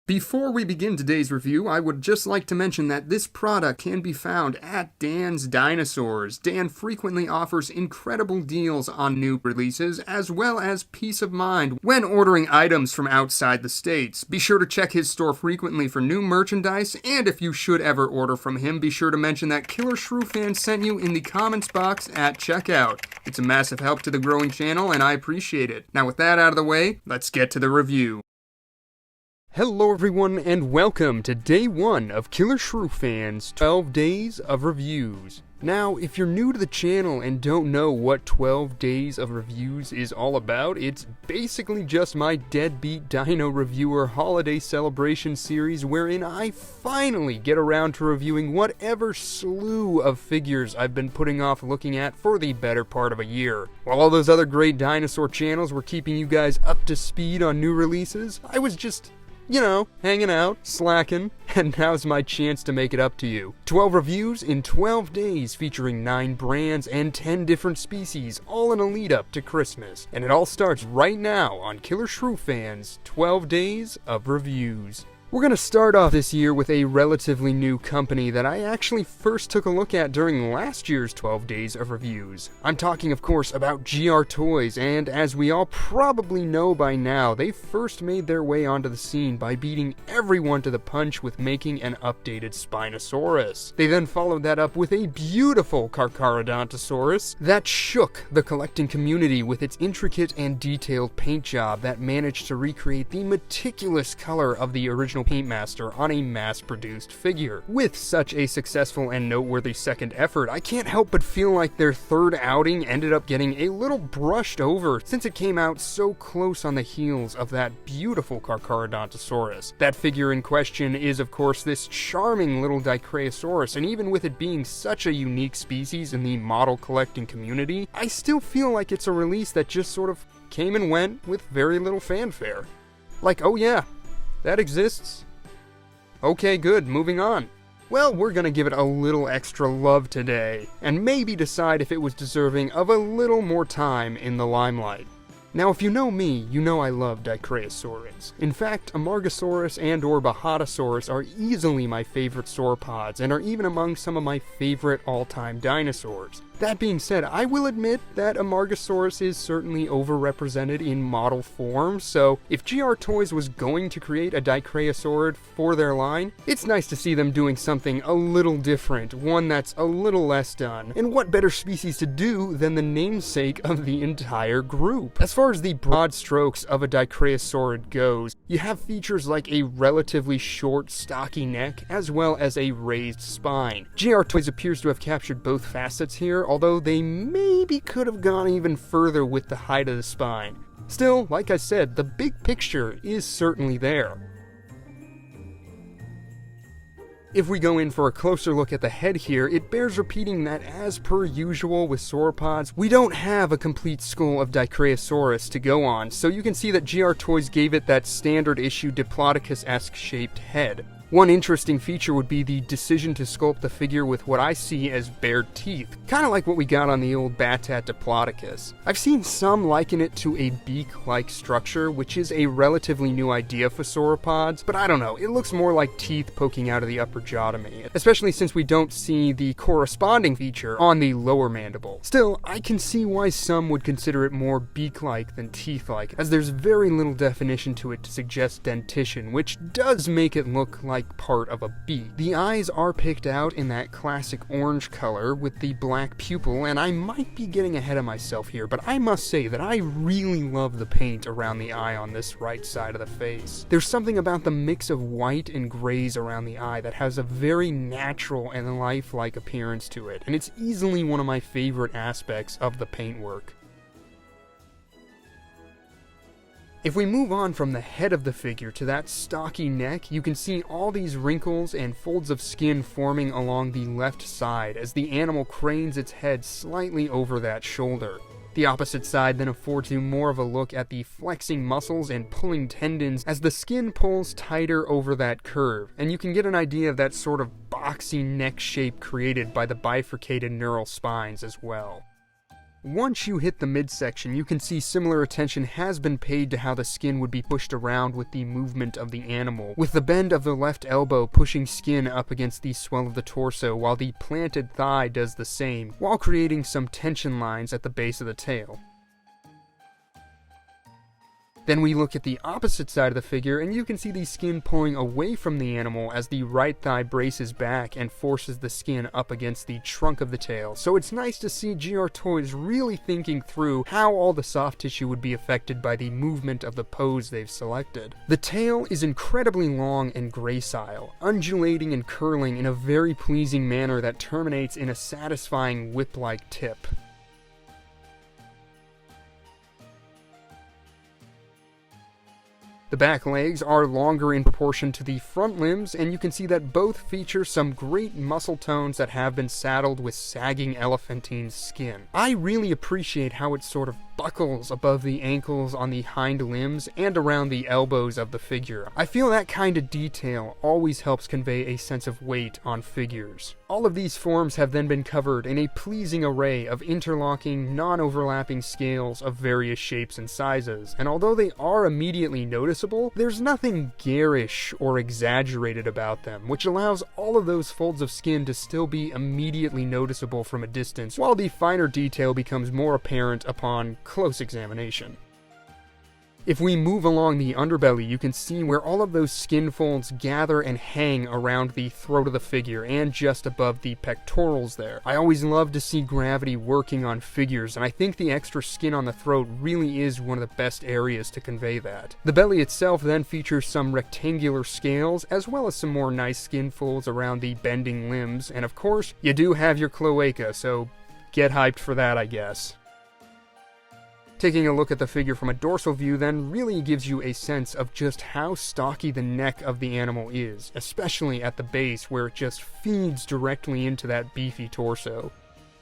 Before we begin today's review, I would just like to mention that this product can be found at Dan's Dinosaurs. Dan frequently offers incredible deals on new releases, as well as peace of mind when ordering items from outside the States. Be sure to check his store frequently for new merchandise, and if you should ever order from him, be sure to mention that Killershrewfan sent you in the comments box at checkout. It's a massive help to the growing channel, and I appreciate it. Now with that out of the way, let's get to the review. Hello everyone, and welcome to day 1 of Killershrewfan's 12 Days of Reviews. Now, if you're new to the channel and don't know what 12 Days of Reviews is all about, it's basically just my deadbeat dino reviewer holiday celebration series wherein I finally get around to reviewing whatever slew of figures I've been putting off looking at for the better part of a year. While all those other great dinosaur channels were keeping you guys up to speed on new releases, I was just hanging out, slacking, and now's my chance to make it up to you. 12 reviews in 12 days featuring 9 brands and 10 different species, all in a lead up to Christmas. And it all starts right now on Killershrewfan's 12 Days of Reviews. We're going to start off this year with a relatively new company that I actually first took a look at during last year's 12 Days of Reviews. I'm talking, of course, about GR Toys, and as we all probably know by now, they first made their way onto the scene by beating everyone to the punch with making an updated Spinosaurus. They then followed that up with a beautiful Dicraeosaurus that shook the collecting community with its intricate and detailed paint job that managed to recreate the meticulous color of the original paintmaster on a mass-produced figure. With such a successful and noteworthy second effort, I can't help but feel like their third outing ended up getting a little brushed over since it came out so close on the heels of that beautiful Dicraeosaurus. That figure in question is, of course, this charming little Dicraeosaurus, and even with it being such a unique species in the model collecting community, I still feel like it's a release that just sort of came and went with very little fanfare. Like, oh yeah, that exists? Okay, good, moving on. Well, we're gonna give it a little extra love today, and maybe decide if it was deserving of a little more time in the limelight. Now, if you know me, you know I love Dicraeosaurus. In fact, Amargasaurus and or Bahatosaurus are easily my favorite sauropods, and are even among some of my favorite all-time dinosaurs. That being said, I will admit that Amargasaurus is certainly overrepresented in model form, so if GR Toys was going to create a Dicraeosaurid for their line, it's nice to see them doing something a little different, one that's a little less done. And what better species to do than the namesake of the entire group? As far as the broad strokes of a Dicraeosaurid goes, you have features like a relatively short, stocky neck, as well as a raised spine. GR Toys appears to have captured both facets here, although they maybe could have gone even further with the height of the spine. Still, like I said, the big picture is certainly there. If we go in for a closer look at the head here, it bears repeating that as per usual with sauropods, we don't have a complete skull of Dicraeosaurus to go on, so you can see that GR Toys gave it that standard issue Diplodocus-esque shaped head. One interesting feature would be the decision to sculpt the figure with what I see as bared teeth, kinda like what we got on the old Batat Diplodocus. I've seen some liken it to a beak-like structure, which is a relatively new idea for sauropods, but I don't know, it looks more like teeth poking out of the upper jaw to me, especially since we don't see the corresponding feature on the lower mandible. Still, I can see why some would consider it more beak-like than teeth-like, as there's very little definition to it to suggest dentition, which does make it look like part of a beak. The eyes are picked out in that classic orange color with the black pupil, and I might be getting ahead of myself here, but I must say that I really love the paint around the eye on this right side of the face. There's something about the mix of white and grays around the eye that has a very natural and lifelike appearance to it, and it's easily one of my favorite aspects of the paintwork. If we move on from the head of the figure to that stocky neck, you can see all these wrinkles and folds of skin forming along the left side as the animal cranes its head slightly over that shoulder. The opposite side then affords you more of a look at the flexing muscles and pulling tendons as the skin pulls tighter over that curve, and you can get an idea of that sort of boxy neck shape created by the bifurcated neural spines as well. Once you hit the midsection, you can see similar attention has been paid to how the skin would be pushed around with the movement of the animal, with the bend of the left elbow pushing skin up against the swell of the torso, while the planted thigh does the same, while creating some tension lines at the base of the tail. Then we look at the opposite side of the figure, and you can see the skin pulling away from the animal as the right thigh braces back and forces the skin up against the trunk of the tail. So it's nice to see GR Toys really thinking through how all the soft tissue would be affected by the movement of the pose they've selected. The tail is incredibly long and gracile, undulating and curling in a very pleasing manner that terminates in a satisfying whip-like tip. The back legs are longer in proportion to the front limbs, and you can see that both feature some great muscle tones that have been saddled with sagging elephantine skin. I really appreciate how it sort of buckles above the ankles on the hind limbs and around the elbows of the figure. I feel that kind of detail always helps convey a sense of weight on figures. All of these forms have then been covered in a pleasing array of interlocking, non-overlapping scales of various shapes and sizes, and although they are immediately noticeable, there's nothing garish or exaggerated about them, which allows all of those folds of skin to still be immediately noticeable from a distance, while the finer detail becomes more apparent upon close examination. If we move along the underbelly, you can see where all of those skin folds gather and hang around the throat of the figure and just above the pectorals there. I always love to see gravity working on figures, and I think the extra skin on the throat really is one of the best areas to convey that. The belly itself then features some rectangular scales, as well as some more nice skin folds around the bending limbs, and of course, you do have your cloaca, so get hyped for that, I guess. Taking a look at the figure from a dorsal view then really gives you a sense of just how stocky the neck of the animal is, especially at the base where it just feeds directly into that beefy torso.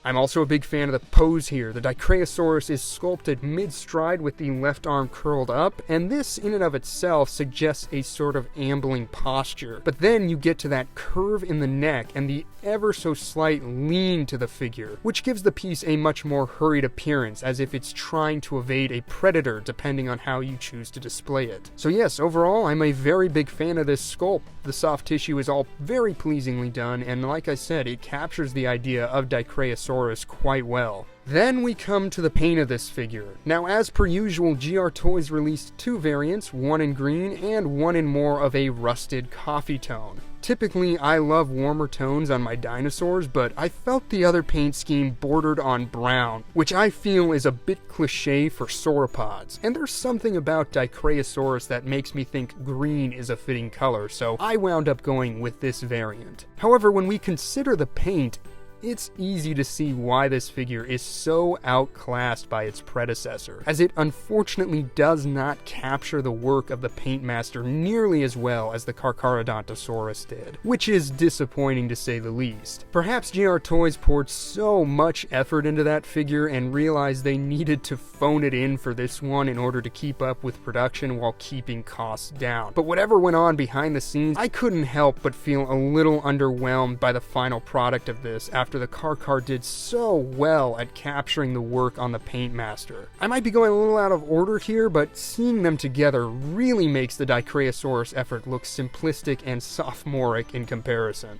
I'm also a big fan of the pose here. The Dicraeosaurus is sculpted mid-stride with the left arm curled up, and this in and of itself suggests a sort of ambling posture. But then you get to that curve in the neck and the ever so slight lean to the figure, which gives the piece a much more hurried appearance, as if it's trying to evade a predator depending on how you choose to display it. So yes, overall, I'm a very big fan of this sculpt. The soft tissue is all very pleasingly done, and like I said, it captures the idea of Dicraeosaurus quite well. Then we come to the paint of this figure. Now, as per usual, GR Toys released two variants, one in green and one in more of a rusted coffee tone. Typically, I love warmer tones on my dinosaurs, but I felt the other paint scheme bordered on brown, which I feel is a bit cliche for sauropods. And there's something about Dicraeosaurus that makes me think green is a fitting color, so I wound up going with this variant. However, when we consider the paint, it's easy to see why this figure is so outclassed by its predecessor, as it unfortunately does not capture the work of the paintmaster nearly as well as the Carcharodontosaurus did, which is disappointing to say the least. Perhaps GR Toys poured so much effort into that figure and realized they needed to phone it in for this one in order to keep up with production while keeping costs down. But whatever went on behind the scenes, I couldn't help but feel a little underwhelmed by the final product of this after the Carchar did so well at capturing the work on the paintmaster. I might be going a little out of order here, but seeing them together really makes the Dicraeosaurus effort look simplistic and sophomoric in comparison.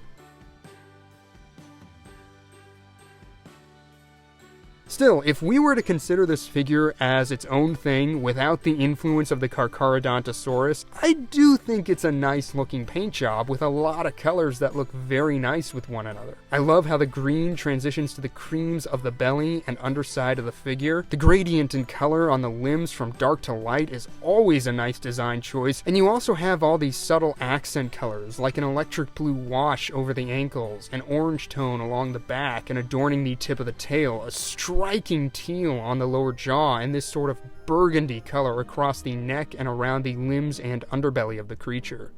Still, if we were to consider this figure as its own thing without the influence of the Carcharodontosaurus, I do think it's a nice looking paint job with a lot of colors that look very nice with one another. I love how the green transitions to the creams of the belly and underside of the figure. The gradient in color on the limbs from dark to light is always a nice design choice, and you also have all these subtle accent colors like an electric blue wash over the ankles, an orange tone along the back, and adorning the tip of the tail, a striking teal on the lower jaw, and this sort of burgundy color across the neck and around the limbs and underbelly of the creature.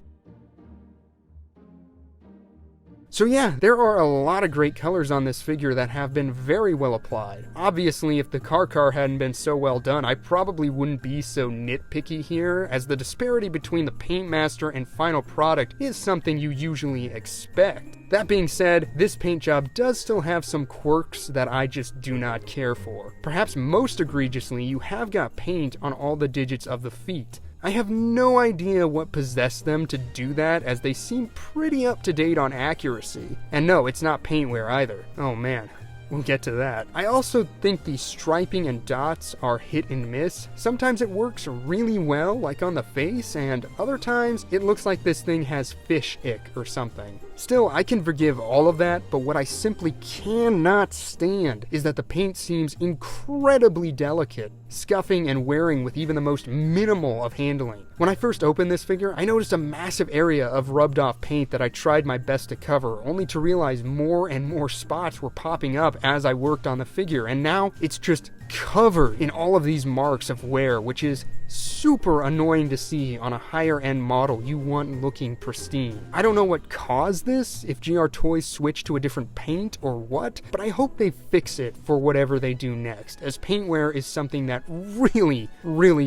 So yeah, there are a lot of great colors on this figure that have been very well applied. Obviously, if the car hadn't been so well done, I probably wouldn't be so nitpicky here, as the disparity between the paint master and final product is something you usually expect. That being said, this paint job does still have some quirks that I just do not care for. Perhaps most egregiously, you have got paint on all the digits of the feet. I have no idea what possessed them to do that, as they seem pretty up to date on accuracy. And no, it's not paintwear either. Oh man. We'll get to that. I also think the striping and dots are hit and miss. Sometimes it works really well, like on the face, and other times it looks like this thing has fish ick or something. Still, I can forgive all of that, but what I simply cannot stand is that the paint seems incredibly delicate, scuffing and wearing with even the most minimal of handling. When I first opened this figure, I noticed a massive area of rubbed off paint that I tried my best to cover, only to realize more and more spots were popping up as I worked on the figure, and now it's just covered in all of these marks of wear, which is super annoying to see on a higher end model you want looking pristine. I don't know what caused this, if GR Toys switched to a different paint or what, but I hope they fix it for whatever they do next, as paint wear is something that really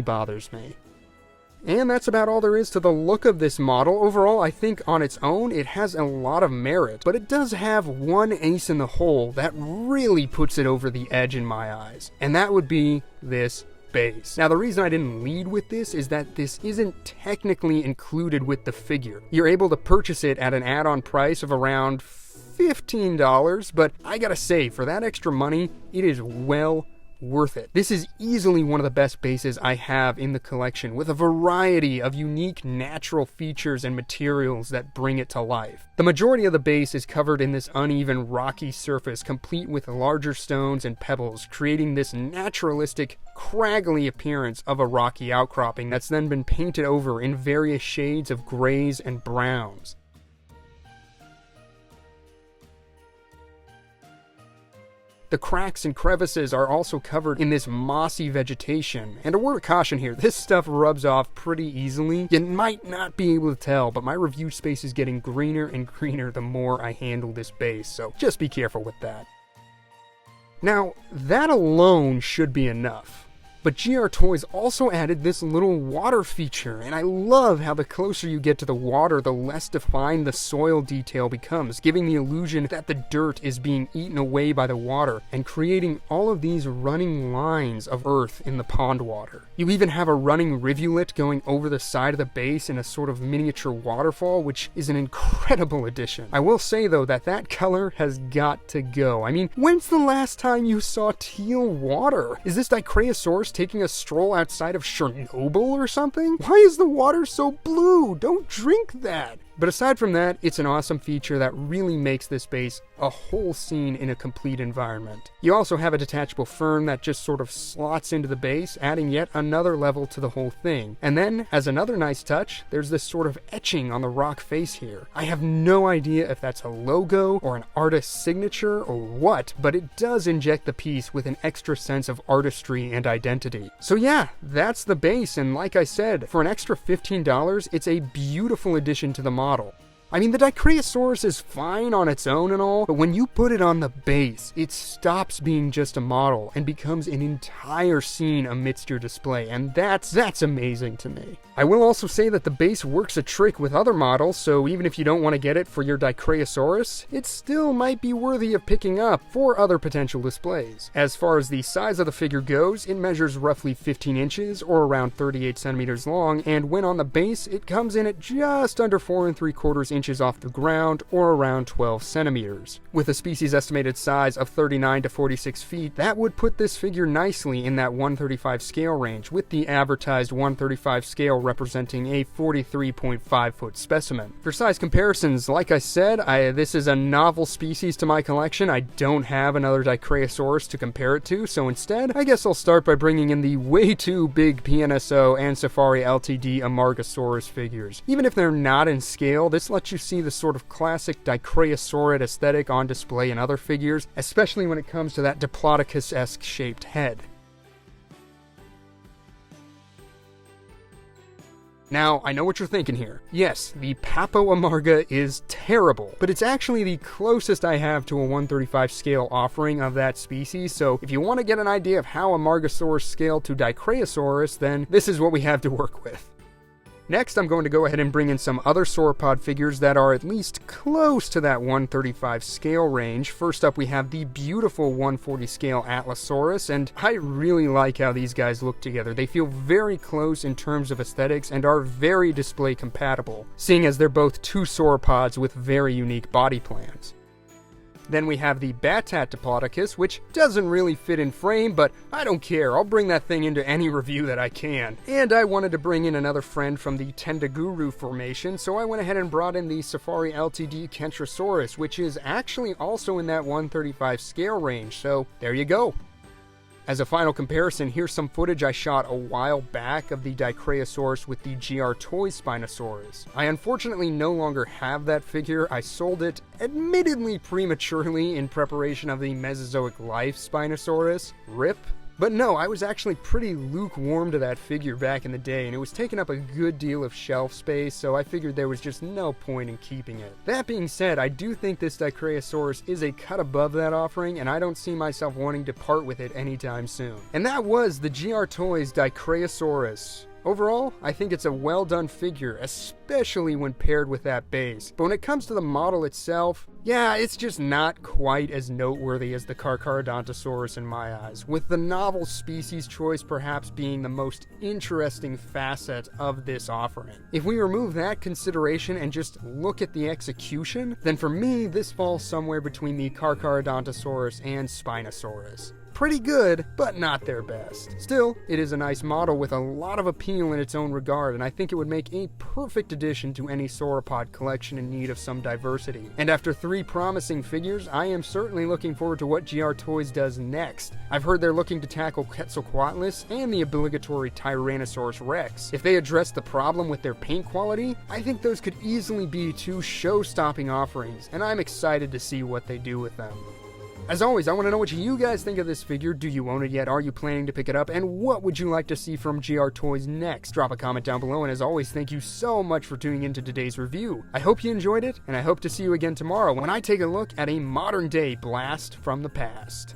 bothers me. And that's about all there is to the look of this model. Overall, I think on its own, it has a lot of merit, but it does have one ace in the hole that really puts it over the edge in my eyes, and that would be this base. Now, the reason I didn't lead with this is that this isn't technically included with the figure. You're able to purchase it at an add-on price of around $15, but I gotta say, for that extra money, it is well worth it. This is easily one of the best bases I have in the collection, with a variety of unique natural features and materials that bring it to life. The majority of the base is covered in this uneven rocky surface, complete with larger stones and pebbles, creating this naturalistic, craggly appearance of a rocky outcropping that's then been painted over in various shades of grays and browns. The cracks and crevices are also covered in this mossy vegetation. And a word of caution here, this stuff rubs off pretty easily. You might not be able to tell, but my review space is getting greener and greener the more I handle this base, so just be careful with that. Now, that alone should be enough. But GR Toys also added this little water feature, and I love how the closer you get to the water, the less defined the soil detail becomes, giving the illusion that the dirt is being eaten away by the water, and creating all of these running lines of earth in the pond water. You even have a running rivulet going over the side of the base in a sort of miniature waterfall, which is an incredible addition. I will say though that that color has got to go. I mean, when's the last time you saw teal water? Is this Dicraeosaurus taking a stroll outside of Chernobyl or something? Why is the water so blue? Don't drink that! But aside from that, it's an awesome feature that really makes this base a whole scene in a complete environment. You also have a detachable fern that just sort of slots into the base, adding yet another level to the whole thing. And then, as another nice touch, there's this sort of etching on the rock face here. I have no idea if that's a logo or an artist's signature or what, but it does inject the piece with an extra sense of artistry and identity. So yeah, that's the base, and like I said, for an extra $15, it's a beautiful addition to the model. I mean, the Dicraeosaurus is fine on its own and all, but when you put it on the base, it stops being just a model and becomes an entire scene amidst your display, and that's amazing to me. I will also say that the base works a trick with other models, so even if you don't want to get it for your Dicraeosaurus, it still might be worthy of picking up for other potential displays. As far as the size of the figure goes, it measures roughly 15 inches or around 38 centimeters long, and when on the base, it comes in at just under 4 3/4 inches off the ground, or around 12 centimeters. With a species estimated size of 39 to 46 feet, that would put this figure nicely in that 135 scale range, with the advertised 135 scale representing a 43.5 foot specimen. For size comparisons, like I said, this is a novel species to my collection. I don't have another Dicraeosaurus to compare it to, so instead, I guess I'll start by bringing in the way too big PNSO and Safari LTD Amargasaurus figures. Even if they're not in scale, this lets you see the sort of classic Dicraeosaurid aesthetic on display in other figures, especially when it comes to that Diplodocus-esque shaped head. Now, I know what you're thinking here. Yes, the Papo Amarga is terrible, but it's actually the closest I have to a 1/35 scale offering of that species, so if you want to get an idea of how Amargasaurus scaled to Dicraeosaurus, then this is what we have to work with. Next, I'm going to go ahead and bring in some other sauropod figures that are at least close to that 1/35 scale range. First up, we have the beautiful 1/40 scale Atlasaurus, and I really like how these guys look together. They feel very close in terms of aesthetics and are very display compatible, seeing as they're both two sauropods with very unique body plans. Then we have the Batat Diplodocus, which doesn't really fit in frame, but I don't care, I'll bring that thing into any review that I can. And I wanted to bring in another friend from the Tendaguru formation, so I went ahead and brought in the Safari LTD Kentrosaurus, which is actually also in that 1/35 scale range, so there you go. As a final comparison, here's some footage I shot a while back of the Dicraeosaurus with the GR Toys Spinosaurus. I unfortunately no longer have that figure. I sold it, admittedly prematurely, in preparation of the Mesozoic Life Spinosaurus. RIP. But no, I was actually pretty lukewarm to that figure back in the day, and it was taking up a good deal of shelf space, so I figured there was just no point in keeping it. That being said, I do think this Dicraeosaurus is a cut above that offering, and I don't see myself wanting to part with it anytime soon. And that was the GR Toys Dicraeosaurus. Overall, I think it's a well done figure, especially when paired with that base. But when it comes to the model itself, yeah, it's just not quite as noteworthy as the Carcharodontosaurus in my eyes, with the novel species choice perhaps being the most interesting facet of this offering. If we remove that consideration and just look at the execution, then for me, this falls somewhere between the Carcharodontosaurus and Spinosaurus. Pretty good, but not their best. Still, it is a nice model with a lot of appeal in its own regard, and I think it would make a perfect addition to any sauropod collection in need of some diversity. And after 3 promising figures, I am certainly looking forward to what GR Toys does next. I've heard they're looking to tackle Quetzalcoatlus and the obligatory Tyrannosaurus Rex. If they address the problem with their paint quality, I think those could easily be 2 show-stopping offerings, and I'm excited to see what they do with them. As always, I want to know what you guys think of this figure. Do you own it yet? Are you planning to pick it up? And what would you like to see from GR Toys next? Drop a comment down below, and as always, thank you so much for tuning into today's review. I hope you enjoyed it, and I hope to see you again tomorrow when I take a look at a modern-day blast from the past.